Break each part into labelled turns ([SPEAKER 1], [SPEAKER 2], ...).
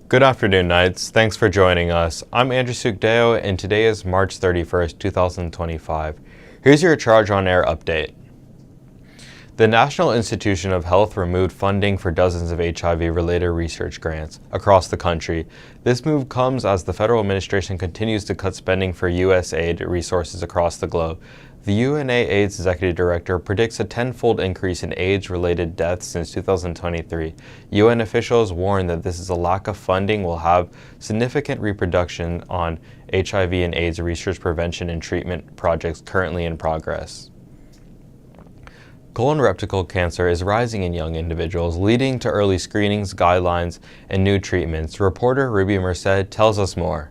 [SPEAKER 1] Good afternoon, Knights. Thanks for joining us. I'm Andrew Sookdeo, and today is March 31st, 2025. Here's your Charge on Air update. The National Institution of Health removed funding for dozens of HIV-related research grants across the country. This move comes as the federal administration continues to cut spending for USAID resources across the globe. The UNAIDS Executive Director predicts a tenfold increase in AIDS-related deaths since 2023. UN officials warn that this is a lack of funding will have significant repercussions on HIV and AIDS research prevention and treatment projects currently in progress. Colorectal cancer is rising in young individuals, leading to early screenings, guidelines, and new treatments. Reporter Ruby Merced tells us more.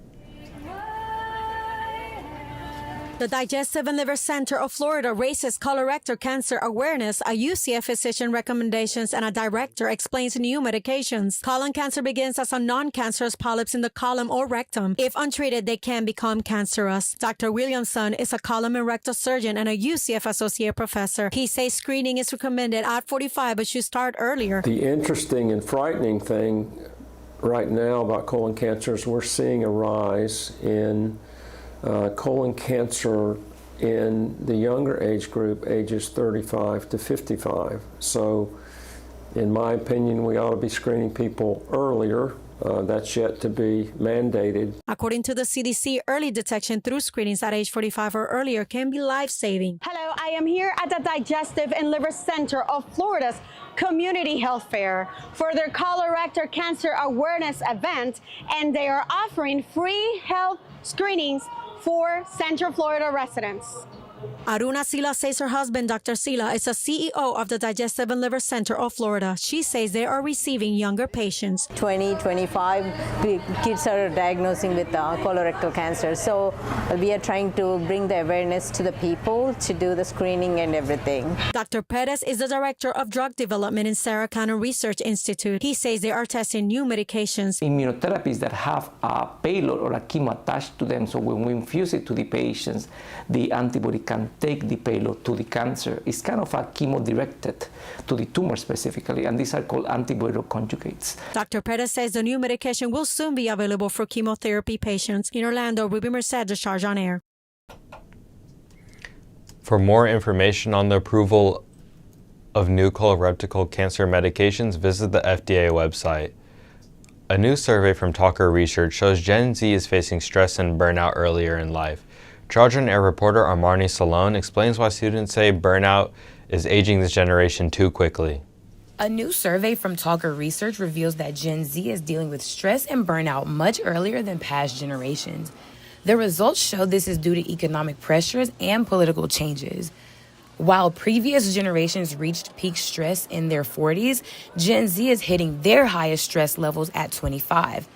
[SPEAKER 2] The Digestive and Liver Center of Florida raises colorectal cancer awareness, a UCF physician recommendations, and a director explains new medications. Colon cancer begins as a non-cancerous polyps in the colon or rectum. If untreated, they can become cancerous. Dr. Williamson is a colon and rectal surgeon and a UCF associate professor. He says screening is recommended at 45 but should start earlier.
[SPEAKER 3] The interesting and frightening thing right now about colon cancer is we're seeing a rise in colon cancer in the younger age group, ages 35 to 55. So, in my opinion, we ought to be screening people earlier. That's yet to be mandated.
[SPEAKER 2] According to the CDC, early detection through screenings at age 45 or earlier can be life-saving.
[SPEAKER 4] Hello, I am here at the Digestive and Liver Center of Florida's Community Health Fair for their colorectal cancer awareness event, and they are offering free health screenings for Central Florida residents.
[SPEAKER 2] Aruna Sila says her husband, Dr. Sila, is the CEO of the Digestive and Liver Center of Florida. She says they are receiving younger patients.
[SPEAKER 5] 25 kids are diagnosing with colorectal cancer. So we are trying to bring the awareness to the people to do the screening and everything.
[SPEAKER 2] Dr. Perez is the director of drug development in Sarah Cannon Research Institute. He says they are testing new medications.
[SPEAKER 6] Immunotherapies that have a payload or a chemo attached to them, so when we infuse it to the patients, the antibody can take the payload to the cancer. It's kind of a chemo directed to the tumor specifically, and these are called antibody conjugates.
[SPEAKER 2] Dr. Perez says the new medication will soon be available for chemotherapy patients. In Orlando, Ruby Merced, The Charge on Air.
[SPEAKER 1] For more information on the approval of new colorectal cancer medications, visit the FDA website. A new survey from Talker Research shows Gen Z is facing stress and burnout earlier in life. Charge on Air reporter Armani Salone explains why students say burnout is aging this generation too quickly.
[SPEAKER 7] A new survey from Talker Research reveals that Gen Z is dealing with stress and burnout much earlier than past generations. The results show this is due to economic pressures and political changes. While previous generations reached peak stress in their 40s, Gen Z is hitting their highest stress levels at 25.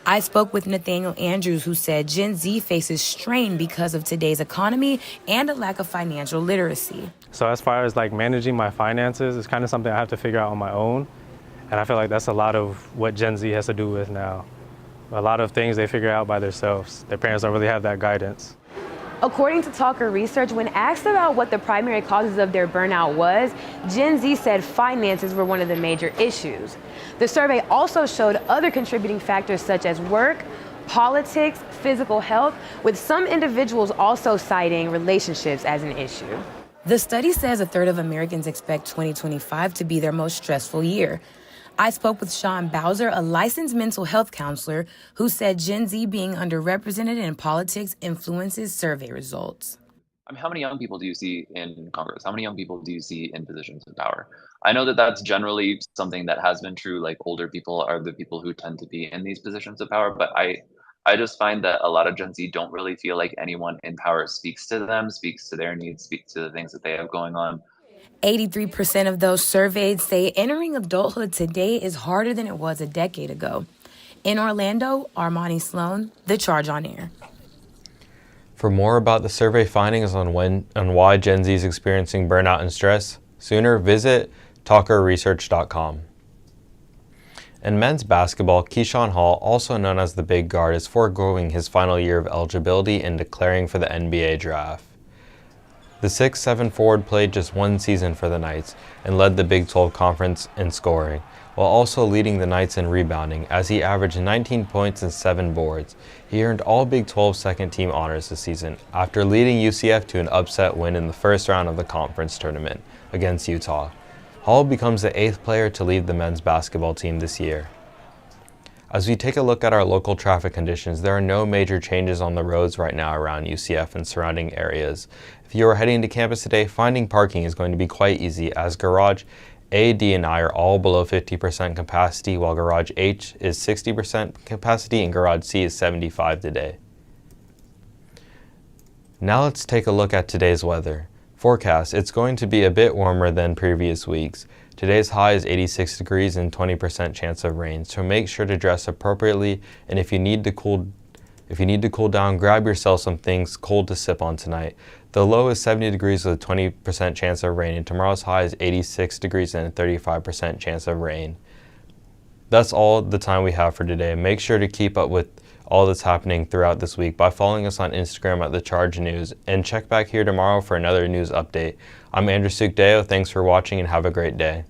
[SPEAKER 7] I spoke with Nathaniel Andrews, who said Gen Z faces strain because of today's economy and a lack of financial literacy.
[SPEAKER 8] So as far as like managing my finances, it's kind of something I have to figure out on my own. And I feel like that's a lot of what Gen Z has to do with now. A lot of things they figure out by themselves. Their parents don't really have that guidance.
[SPEAKER 7] According to Talker Research, when asked about what the primary causes of their burnout was, Gen Z said finances were one of the major issues. The survey also showed other contributing factors such as work, politics, physical health, with some individuals also citing relationships as an issue. The study says a third of Americans expect 2025 to be their most stressful year. I spoke with Sean Bowser, a licensed mental health counselor, who said Gen Z being underrepresented in politics influences survey results.
[SPEAKER 9] How many young people do you see in Congress? How many young people do you see in positions of power? I know that that's generally something that has been true, like older people are the people who tend to be in these positions of power, but I just find that a lot of Gen Z don't really feel like anyone in power speaks to them, speaks to their needs, speaks to the things that they have going on.
[SPEAKER 7] 83% of those surveyed say entering adulthood today is harder than it was a decade ago. In Orlando, Armani Sloan, The Charge on Air.
[SPEAKER 1] For more about the survey findings on why Gen Z is experiencing burnout and stress, sooner visit talkerresearch.com. In men's basketball, Keyshawn Hall, also known as the Big Guard, is foregoing his final year of eligibility and declaring for the NBA draft. The 6'7" forward played just one season for the Knights and led the Big 12 Conference in scoring, while also leading the Knights in rebounding as he averaged 19 points and 7 boards. He earned all Big 12 second-team honors this season after leading UCF to an upset win in the first round of the conference tournament against Utah. Hall becomes the 8th player to lead the men's basketball team this year. As we take a look at our local traffic conditions, there are no major changes on the roads right now around UCF and surrounding areas. If you are heading to campus today, finding parking is going to be quite easy as Garage A, D, and I are all below 50% capacity, while Garage H is 60% capacity and Garage C is 75% today. Now let's take a look at today's weather. Forecast: it's going to be a bit warmer than previous weeks. Today's high is 86 degrees and 20% chance of rain, so make sure to dress appropriately, and if you need to cool down, grab yourself some things cold to sip on tonight. The low is 70 degrees with a 20% chance of rain, and tomorrow's high is 86 degrees and a 35% chance of rain. That's all the time we have for today. Make sure to keep up with all that's happening throughout this week by following us on Instagram at The Charge News, and check back here tomorrow for another news update. I'm Andrew Sookdeo. Thanks for watching and have a great day.